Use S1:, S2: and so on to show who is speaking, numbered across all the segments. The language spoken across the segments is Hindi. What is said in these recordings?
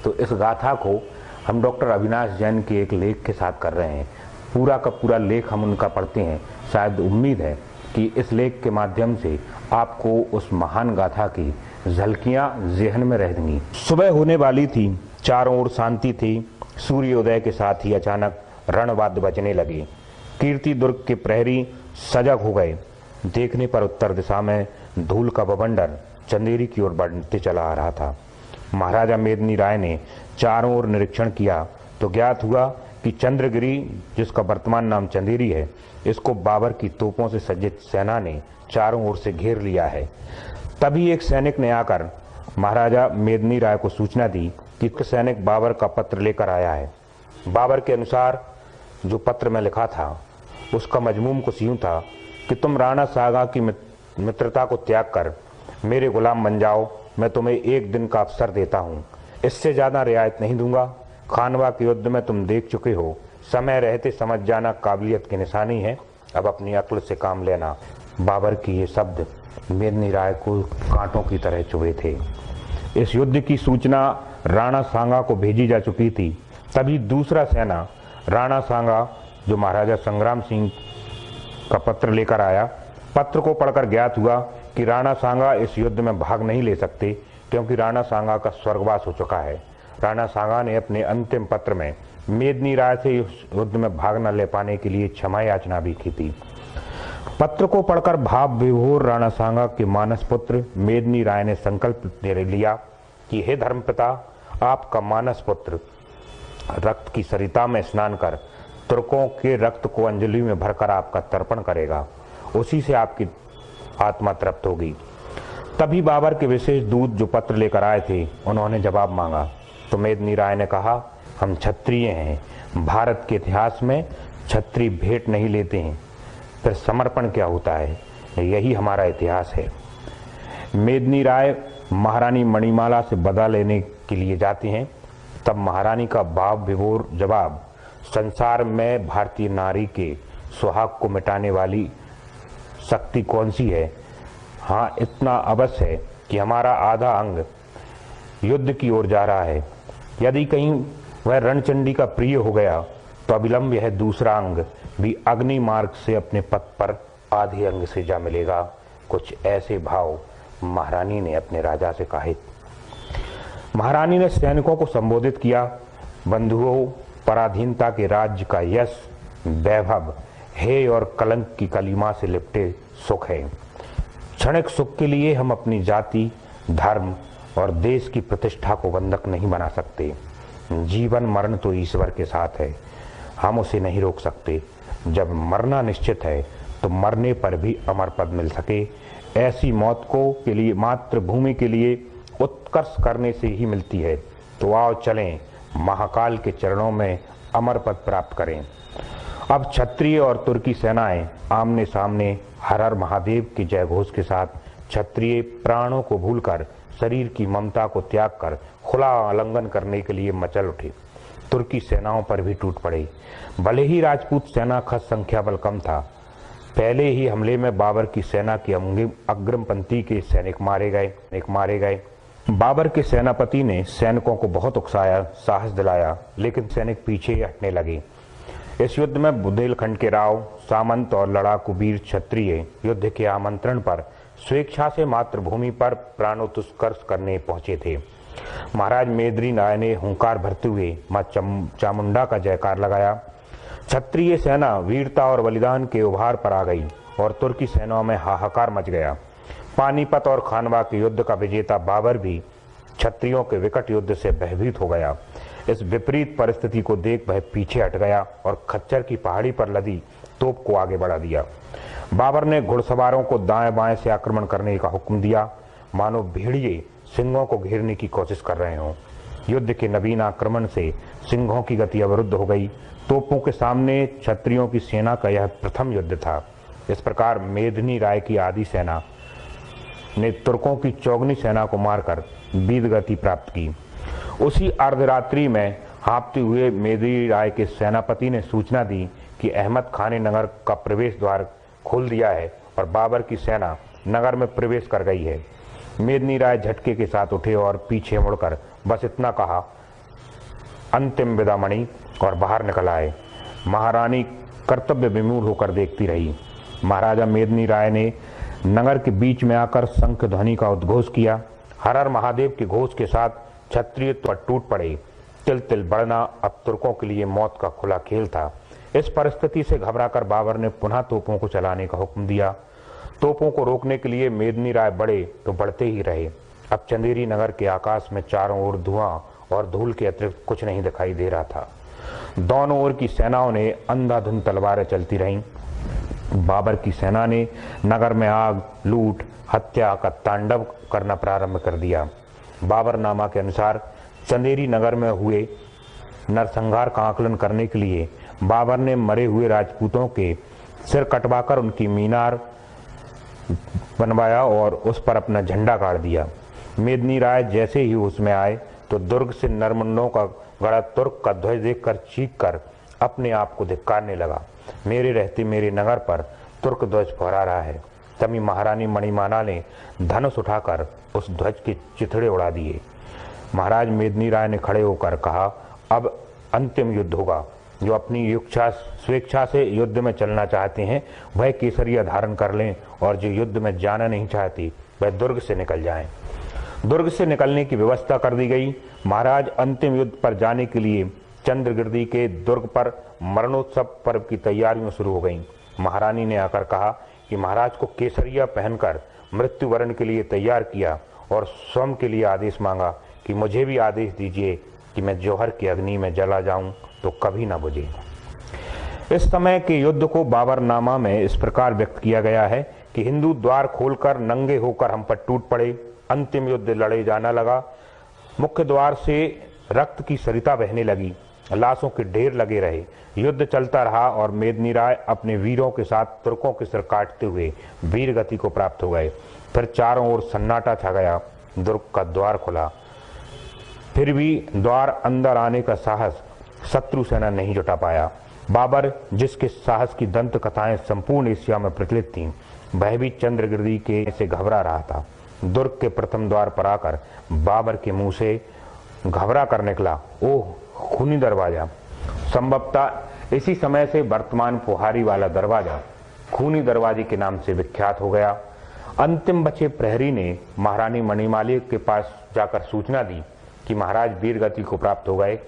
S1: तो इस गाथा को हम डॉक्टर अविनाश जैन के एक लेख के साथ कर रहे हैं। पूरा का पूरा लेख हम उनका पढ़ते हैं। शायद उम्मीद है कि इस लेख के माध्यम से आपको उस महान गाथा की झलकियां ज़हन में रहेंगी। सुबह होने वाली थी, चारों ओर शांति थी। सूर्योदय के साथ ही अचानक रणवाद्य बजने लगे। कीर्ति दुर्ग के प्रहरी सजग हो गए। देखने पर उत्तर दिशा में धूल का बवंडर चंदेरी की ओर बढ़ते चला आ रहा था। महाराजा मेदिनी राय ने चारों ओर निरीक्षण किया तो ज्ञात हुआ कि चंद्रगिरी, जिसका वर्तमान नाम चंदेरी है, इसको बाबर की तोपों से सज्जित सेना ने चारों ओर से घेर लिया है। तभी एक सैनिक ने आकर महाराजा मेदिनी राय को सूचना दी कि सैनिक बाबर का पत्र लेकर आया है। बाबर के अनुसार जो पत्र में लिखा था उसका मजमूम कुछ यूं था कि तुम राणा सागा की मित्रता को त्याग कर मेरे गुलाम बन जाओ। मैं तुम्हें एक दिन का अवसर देता हूँ, इससे ज्यादा रियायत नहीं दूंगा। खानवा के युद्ध में तुम देख चुके हो, समय रहते समझ जाना काबिलियत की निशानी है। अब अपनी अक्ल से काम लेना। बाबर के ये शब्द मेदिनी राय को कांटों की तरह चुभे थे। इस युद्ध की सूचना राणा सांगा को भेजी जा चुकी थी। तभी दूसरा सेना राणा सांगा, जो महाराजा संग्राम सिंह का पत्र लेकर आया। पत्र को पढ़कर ज्ञात हुआ कि राणा सांगा इस युद्ध में भाग नहीं ले सकते, क्योंकि राणा सांगा का स्वर्गवास हो चुका है। राणा सांगा ने अपने अंतिम पत्र में मेदिनी राय से इस युद्ध में भाग न ले पाने के लिए क्षमा याचना भी की थी। पत्र को पढ़कर भाव विभोर राणा सांगा के मानस पुत्र मेदिनी राय ने संकल्प ले लिया कि हे धर्मपिता, आपका मानस पुत्र रक्त की सरिता में स्नान कर तुर्कों के रक्त को अंजलि में भरकर आपका तर्पण करेगा। उसी से आपकी आत्मा तृप्त होगी। तभी बाबर के विशेष दूत जो पत्र लेकर आए थे, उन्होंने जवाब मांगा तो मेदिनी राय ने कहा, हम क्षत्रिय हैं। भारत के इतिहास में क्षत्रिय भेंट नहीं लेते हैं, फिर समर्पण क्या होता है, यही हमारा इतिहास है। मेदिनी राय महारानी मणिमाला से बदला लेने के लिए जाती हैं। तब महारानी का भाव विभोर जवाब, संसार में भारतीय नारी के सुहाग को मिटाने वाली शक्ति कौन सी है? हाँ, इतना अवश्य है कि हमारा आधा अंग युद्ध की ओर जा रहा है। यदि कहीं वह रणचंडी का प्रिय हो गया तो अविलंब यह दूसरा अंग भी अग्नि मार्ग से अपने पथ पर आधे अंग से जा मिलेगा। कुछ ऐसे भाव महारानी ने अपने राजा से कहे। महारानी ने सैनिकों को संबोधित किया, बंधुओं, पराधीनता के राज्य का यश, वैभव, हे और कलंक की कलिमा से लिपटे सुख है। क्षणिक सुख के लिए हम अपनी जाति, धर्म और देश की प्रतिष्ठा को बंधक नहीं बना सकते। जीवन मरण तो ईश्वर के साथ है, हम उसे नहीं रोक सकते। जब मरना निश्चित है तो मरने पर भी अमर पद मिल सके, ऐसी मौत को के लिए मातृभूमि के लिए उत्कर्ष करने से ही मिलती है। तो आओ चलें, महाकाल के चरणों में अमर पद प्राप्त करें। अब क्षत्रिय और तुर्की सेनाएं आमने सामने हर हर महादेव के जय घोष के साथ क्षत्रिय प्राणों को भूलकर शरीर की ममता को त्याग कर खुला आलिंगन करने के लिए मचल उठे। तुर्की सेनाओं पर भी टूट पड़े। भले ही राजपूत सेना का संख्या बल कम था, पहले ही हमले में बाबर की सेना की अग्रिम पंक्ति के सैनिक मारे गए। बाबर के सेनापति ने सैनिकों को बहुत उकसाया, साहस दिलाया, लेकिन सैनिक पीछे हटने लगे। इस युद्ध में बुंदेलखंड के राव, सामंत और लड़ाकू वीर क्षत्रिय युद्ध के आमंत्रण पर स्वेच्छा से मातृभूमि पर प्राणोत्कर्ष करने पहुंचे थे। महाराज मेदिनी राय ने हुंकार भरते हुए मां चामुंडा का जयकार लगाया। क्षत्रिय सेना वीरता और बलिदान के उभार पर आ गई और तुर्की सेनाओं में हाहाकार मच गया। पानीपत और खानवा के युद्ध का विजेता बाबर भी क्षत्रियों के विकट युद्ध से भयभीत हो गया। इस विपरीत परिस्थिति को देख वह पीछे हट गया और खच्चर की पहाड़ी पर लदी तोप को आगे बढ़ा दिया। बाबर ने घुड़सवारों को दाएं बाएं से आक्रमण करने का हुक्म दिया, मानो भेड़िए सिंहों को घेरने की कोशिश कर रहे हों। युद्ध के नवीन आक्रमण से सिंहों की गति अवरुद्ध हो गई। तोपों के सामने क्षत्रियों की सेना का यह प्रथम युद्ध था। इस प्रकार मेदिनी राय की आधी सेना ने तुर्कों की चौगनी सेना को मारकर वीर गति प्राप्त की। उसी अर्धरात्रि में हाँफते हुए मेदिनी राय के सेनापति ने सूचना दी कि अहमद खान ने नगर का प्रवेश द्वार खोल दिया है और बाबर की सेना नगर में प्रवेश कर गई है। मेदिनी राय झटके के साथ उठे और पीछे मुड़कर बस इतना कहा, अंतिम विदामणि और बाहर निकल आए। महारानी कर्तव्य विमूढ़ होकर देखती रही। महाराजा मेदिनी राय ने नगर के बीच में आकर शंख ध्वनि का उद्घोष किया। हर हर महादेव के घोष के साथ क्षत्रिय पर टूट पड़े। तिल तिल बढ़ना अब तुर्कों के लिए मौत का खुला खेल था। इस परिस्थिति से घबराकर बाबर ने पुनः तोपों को चलाने का हुक्म दिया। तोपों को रोकने के लिए मेदिनी राय बढ़े तो बढ़ते ही रहे। अब चंदेरी नगर के आकाश में चारों ओर धुआं और धूल के अतिरिक्त कुछ नहीं दिखाई दे रहा था। दोनों ओर की सेनाओं ने अंधाधुंध तलवारें चलती रहीं। बाबर की सेना ने नगर में आग, लूट, हत्या का तांडव करना प्रारंभ कर दिया। बाबरनामा के अनुसार चंदेरी नगर में हुए नरसंहार का आकलन करने के लिए बाबर ने मरे हुए राजपूतों के सिर कटवाकर उनकी मीनार बनवाया और उस पर अपना झंडा गाड़ दिया। मेदिनी राय जैसे ही उसमें आए तो दुर्ग से नरमुंडों का गड़ा तुर्क का ध्वज देखकर चीख कर अपने आप को धिक्कारने लगा। मेरे रहते मेरे नगर पर तुर्क ध्वज फहरा रहा है। तभी महारानी मणिमाला ने धनुष उठाकर उस ध्वज के चिथड़े उड़ा दिए। महाराज मेदिनी राय ने खड़े होकर कहा, अब अंतिम युद्ध होगा। जो अपनी स्वेच्छा से युद्ध में चलना चाहते हैं वह केसरिया धारण कर लें, और जो युद्ध में जाना नहीं चाहती वह दुर्ग से निकल जाएं। दुर्ग से निकलने की व्यवस्था कर दी गई। महाराज अंतिम युद्ध पर जाने के लिए चंद्रगिरी के दुर्ग पर मरणोत्सव पर्व की तैयारियां शुरू हो गईं। महारानी ने आकर कहा कि महाराज को केसरिया पहनकर मृत्यु वरण के लिए तैयार किया और स्वयं के लिए आदेश मांगा कि मुझे भी आदेश दीजिए कि मैं जौहर की अग्नि में जला जाऊं तो कभी न बुझे। इस समय के युद्ध को बाबरनामा में इस प्रकार व्यक्त किया गया है कि हिंदू द्वार खोलकर नंगे होकर हम पर टूट पड़े। अंतिम युद्ध लड़े जाना लगा। मुख्य द्वार से रक्त की सरिता बहने लगी। लाशों के ढेर लगे रहे। युद्ध चलता रहा और मेदिनी राय अपने वीरों के साथ तुर्कों के सिर काटते हुए वीर गति को प्राप्त हो गए। फिर चारों ओर सन्नाटा छा गया। दुर्ग का द्वार खुला, फिर भी द्वार अंदर आने का साहस शत्रु सेना नहीं जुटा पाया। बाबर, जिसके साहस की दंत कथाएं संपूर्ण एशिया में प्रचलित थीं, वह भी चंद्रगिरी के से घबरा रहा था। दुर्ग के प्रथम द्वार पर आकर बाबर के मुंह से घबरा कर निकला, ओह खूनी दरवाजा। संभवतः इसी समय से वर्तमान फुहारी वाला दरवाजा खूनी दरवाजे के नाम से विख्यात हो गया। अंतिम बचे प्रहरी ने महारानी मणिमाला के पास जाकर सूचना दी कि महाराज वीर गति को प्राप्त हो गए।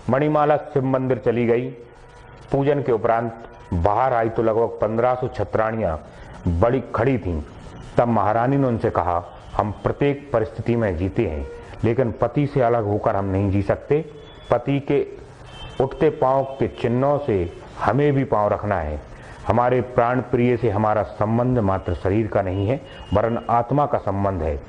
S1: मणिमाला शिव मंदिर चली गई। पूजन के उपरांत बाहर आई तो लगभग 1500 छत्राणियां बड़ी खड़ी थीं। तब महारानी ने उनसे कहा, हम प्रत्येक परिस्थिति में जीते हैं, लेकिन पति से अलग होकर हम नहीं जी सकते। पति के उठते पांव के चिन्हों से हमें भी पांव रखना है। हमारे प्राण प्रिय से हमारा संबंध मात्र शरीर का नहीं है, वरन आत्मा का संबंध है।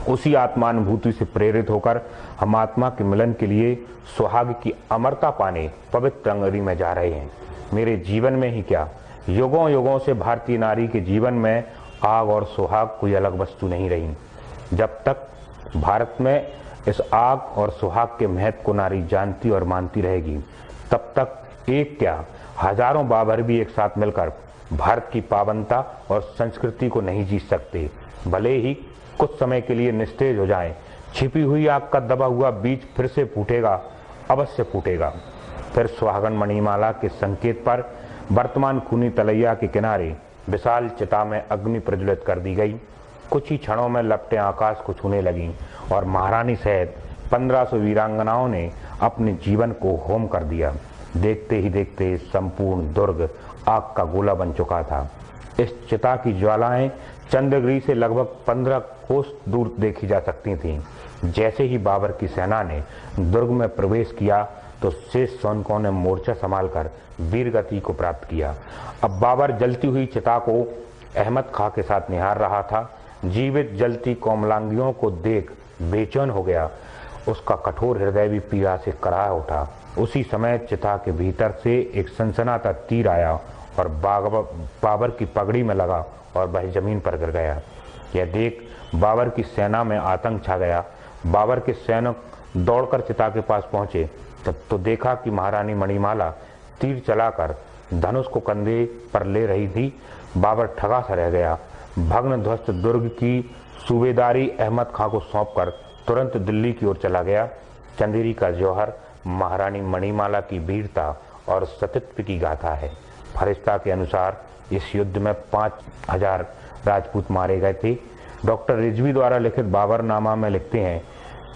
S1: उसी आत्मानुभूति से प्रेरित होकर हम आत्मा के मिलन के लिए सुहाग की अमरता पाने पवित्र अंगरी में जा रहे हैं। मेरे जीवन में ही क्या, युगों युगों से भारतीय नारी के जीवन में आग और सुहाग कोई अलग वस्तु नहीं रही। जब तक भारत में इस आग और सुहाग के महत्व को नारी जानती और मानती रहेगी, तब तक एक क्या हजारों बाबर भी एक साथ मिलकर भारत की पावनता और संस्कृति को नहीं जीत सकते। भले ही कुछ समय के लिए निस्तेज हो जाएं, छिपी हुई आग का दबा हुआ बीज फिर से फूटेगा, अवश्य फूटेगा। फिर सुहागन मणिमाला के संकेत पर वर्तमान खूनी तलैया के किनारे विशाल चिता में अग्नि प्रज्वलित कर दी गई। कुछ ही क्षणों में लपटें आकाश को छूने लगीं और महारानी सहित 1500 वीरांगनाओं ने अपने जीवन को होम कर दिया। देखते ही देखते संपूर्ण दुर्ग आग का गोला बन चुका था। इस चिता की ज्वालाएं चंद्रगिरी से लगभग 15 कोस दूर देखी जा सकती थीं। जैसे ही बाबर की सेना ने दुर्ग में प्रवेश किया तो शेष सैनिकों ने मोर्चा संभालकर वीरगति को प्राप्त किया। अब बाबर जलती हुई चिता को अहमद खां के साथ निहार रहा था। जीवित जलती कोमलांगियों को देख बेचैन हो गया। उसका कठोर हृदय भी पीड़ा से कराह उठा। उसी समय चिता के भीतर से एक सनसनाता तीर आया और बाबर की पगड़ी में लगा और वह जमीन पर गिर गया। यह देख बाबर की सेना में आतंक छा गया। बाबर के सैनिक दौड़कर चिता के पास पहुंचे तब तो देखा कि महारानी मणिमाला तीर चलाकर धनुष को कंधे पर ले रही थी। बाबर ठगा सा रह गया। भग्न ध्वस्त दुर्ग की सूबेदारी अहमद खां को सौंपकर तुरंत दिल्ली की ओर चला गया। चंदेरी का जौहर महारानी मणिमाला की वीरता और सतीत्व की गाथा है। फरिश्ता के अनुसार इस युद्ध में 5000 राजपूत मारे गए थे। डॉक्टर रिजवी द्वारा लिखित बाबरनामा में लिखते हैं,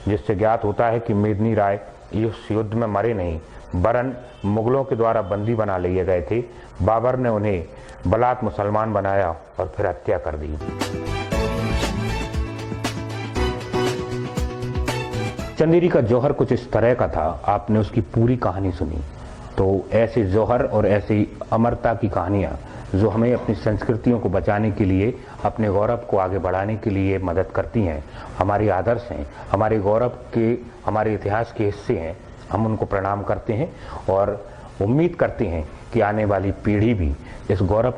S1: जिससे ज्ञात होता है कि मेदिनी राय इस युद्ध में मरे नहीं, वरन मुगलों के द्वारा बंदी बना लिए गए थे। बाबर ने उन्हें बलात् मुसलमान बनाया और फिर हत्या कर दी। चंदेरी का जौहर कुछ इस तरह का था। आपने उसकी पूरी कहानी सुनी, तो ऐसे जौहर और ऐसी अमरता की कहानियां जो हमें अपनी संस्कृतियों को बचाने के लिए, अपने गौरव को आगे बढ़ाने के लिए मदद करती हैं, हमारे आदर्श हैं, हमारे गौरव के, हमारे इतिहास के हिस्से हैं, हम उनको प्रणाम करते हैं और उम्मीद करते हैं कि आने वाली पीढ़ी भी इस गौरव